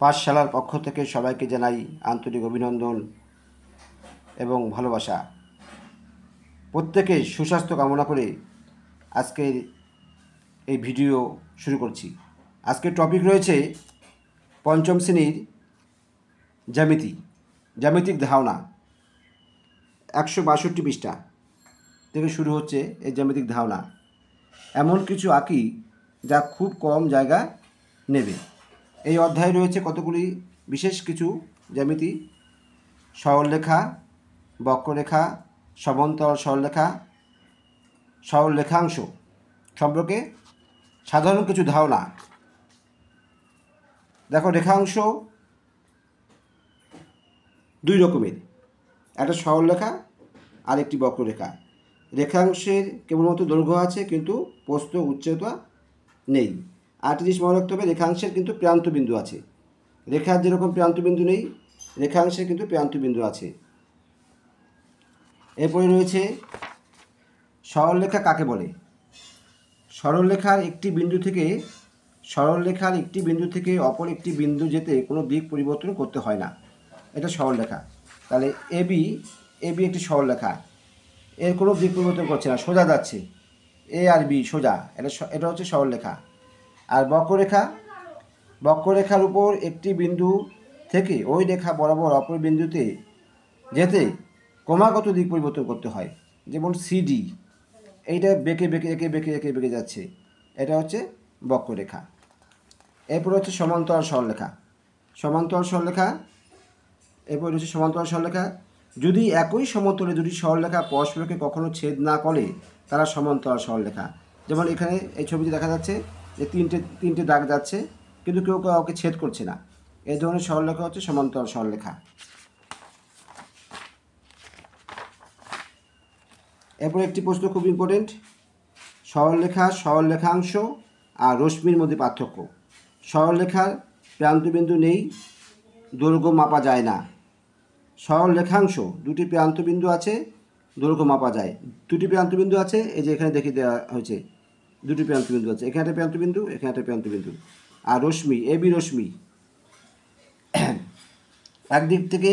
পাঠশালার পক্ষ থেকে সবাইকে জানাই আন্তরিক অভিনন্দন এবং ভালোবাসা। প্রত্যেকের সুস্বাস্থ্য কামনা করে আজকের এই ভিডিও শুরু করছি। আজকের টপিক রয়েছে পঞ্চম শ্রেণীর জ্যামিতিক ধারণা। 162 পৃষ্ঠা থেকে শুরু হচ্ছে এই জ্যামিতিক ধারণা। এমন কিছু আঁকি যা খুব কম জায়গা নেবে। এই অধ্যায়ে রয়েছে কতগুলি বিশেষ কিছু জ্যামিতি: সরলরেখা, বক্ররেখা, সমান্তরাল সরলরেখা, সরলরেখাংশ সম্পর্কে সাধারণ কিছু ধারণা। দেখো, রেখাংশ দুই রকমের, একটা সরলরেখা আর একটি বক্ররেখা। রেখাংশের কেবলমাত্র দৈর্ঘ্য আছে, কিন্তু প্রস্থ উচ্চতা নেই। আরেকটি জিনিস মনে রাখতে হবে, রেখাংশের কিন্তু প্রান্তবিন্দু আছে। রেখার যেরকম প্রান্তবিন্দু নেই, রেখাংশের কিন্তু প্রান্তবিন্দু আছে। এরপরে রয়েছে সরলরেখা কাকে বলে। সরলরেখার একটি বিন্দু থেকে অপর একটি বিন্দু যেতে কোনো দিক পরিবর্তন করতে হয় না, এটা সরলরেখা। তাহলে এবি একটি সরলরেখা, এর কোনো দিক পরিবর্তন করছে না, সোজা যাচ্ছে। এ আর বি সোজা, এটা হচ্ছে সরলরেখা। আর বক্ররেখার উপর একটি বিন্দু থেকে ওই রেখা বরাবর অপর বিন্দুতে যেতে ক্রমাগত দিক পরিবর্তন করতে হয়। যেমন সিডি, এইটা বেঁকে যাচ্ছে, এটা হচ্ছে বক্ররেখা। এরপর হচ্ছে সমান্তরাল সরলরেখা। যদি একই সমান্তরালে দুটি সরলরেখা পরস্পরকে কখনো ছেদ না করে, তারা সমান্তরাল সরলরেখা। যেমন এখানে এই ছবিতে দেখা যাচ্ছে যে তিনটে দাগ যাচ্ছে, কিন্তু কেউ কাউকে ছেদ করছে না। এই ধরনের সরলরেখা হচ্ছে সমান্তরাল সরলরেখা। এরপর একটি প্রশ্ন খুব ইম্পর্টেন্ট: সরলরেখাংশ আর রশ্মির মধ্যে পার্থক্য। সরলরেখার প্রান্তবিন্দু নেই, দৈর্ঘ্য মাপা যায় না। সরলরেখাংশ দুটি প্রান্তবিন্দু আছে, দৈর্ঘ্য মাপা যায়। দুটি প্রান্তবিন্দু আছে, এই যে এখানে দেখিয়ে দেওয়া হয়েছে, দুটি প্রান্তবিন্দু আছে, এখানে একটা প্রান্তবিন্দু, এখানে একটা প্রান্তবিন্দু। আর রশ্মি, এবি রশ্মি, একদিক থেকে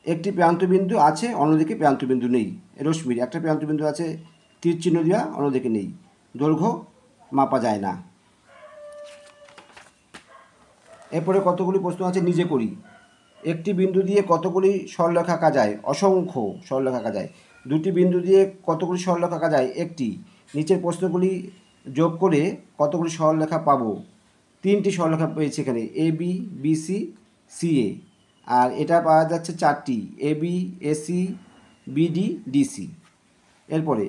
একটি প্রান্তবিন্দু আছে, অন্যদিকে প্রান্তবিন্দু নেই। রশ্মির একটা প্রান্তবিন্দু আছে তীর চিহ্ন দেওয়া, অন্যদিকে নেই, দৈর্ঘ্য মাপা যায় না। এরপরে কতগুলি প্রশ্ন আছে, নিজে করি। একটি বিন্দু দিয়ে কতগুলি সরলরেখা আঁকা যায়? অসংখ্য সরলরেখা আঁকা যায়। দুটি বিন্দু দিয়ে কতগুলি সরলরেখা আঁকা যায়? একটি। নিচের প্রশ্নগুলি যোগ করে কতগুলি সরলরেখা পাবো? 3টি সরলরেখা পেয়েছি এখানে, এবি, বিসি, সিএ। আর এটা পাওয়া যাচ্ছে 4টি, এবি, এসি, বিডি, ডিসি। এরপরে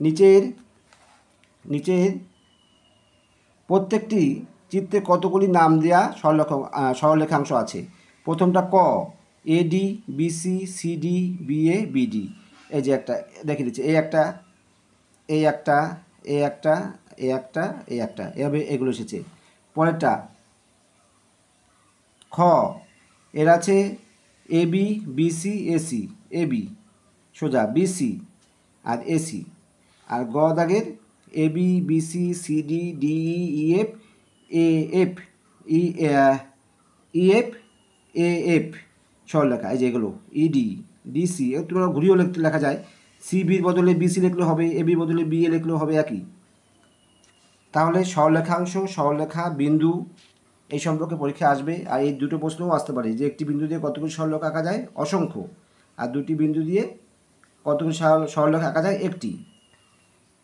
নিচের প্রত্যেকটি চিত্রে কতগুলি নাম দেওয়া সরলরেখাংশ আছে? প্রথমটা ক, এডি, বিসি, সিডি, বিএ, বিডি। এই যে একটা দেখে দিচ্ছে, এভাবে এগুলো এসেছে। পরেরটা খ, এর আছে এবি, বিসি, এসি। এবি সোজা, বিসি আর এসি। আর গ দাগের AB, BC, CD, DE, EF, AF, AF সরলরেখা। এই যে এগুলো ইডি, ডিসি, তোমরা ঘুরিয়েও লেখা যায়। সিবির বদলে বিসি লিখলেও হবে, এবির বদলে বিএ লিখলেও হবে, একই। তাহলে সরলরেখাংশ, সরলরেখা, বিন্দু এই সম্পর্কে পরীক্ষা আসবে। আর এই দুটো প্রশ্নও আসতে পারে যে একটি বিন্দু দিয়ে কতগুলি সরলরেখা আঁকা যায়? অসংখ্য। আর দুটি বিন্দু দিয়ে কতগুলি সরলরেখা আঁকা যায়? একটি।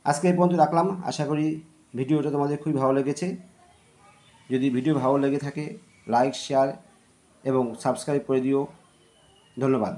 আজকে এই পর্যন্ত রাখলাম। আশা করি ভিডিওটা তোমাদের খুবই ভালো লেগেছে। যদি ভিডিও ভালো লেগে থাকে, লাইক, শেয়ার এবং সাবস্ক্রাইব করে দিও। ধন্যবাদ।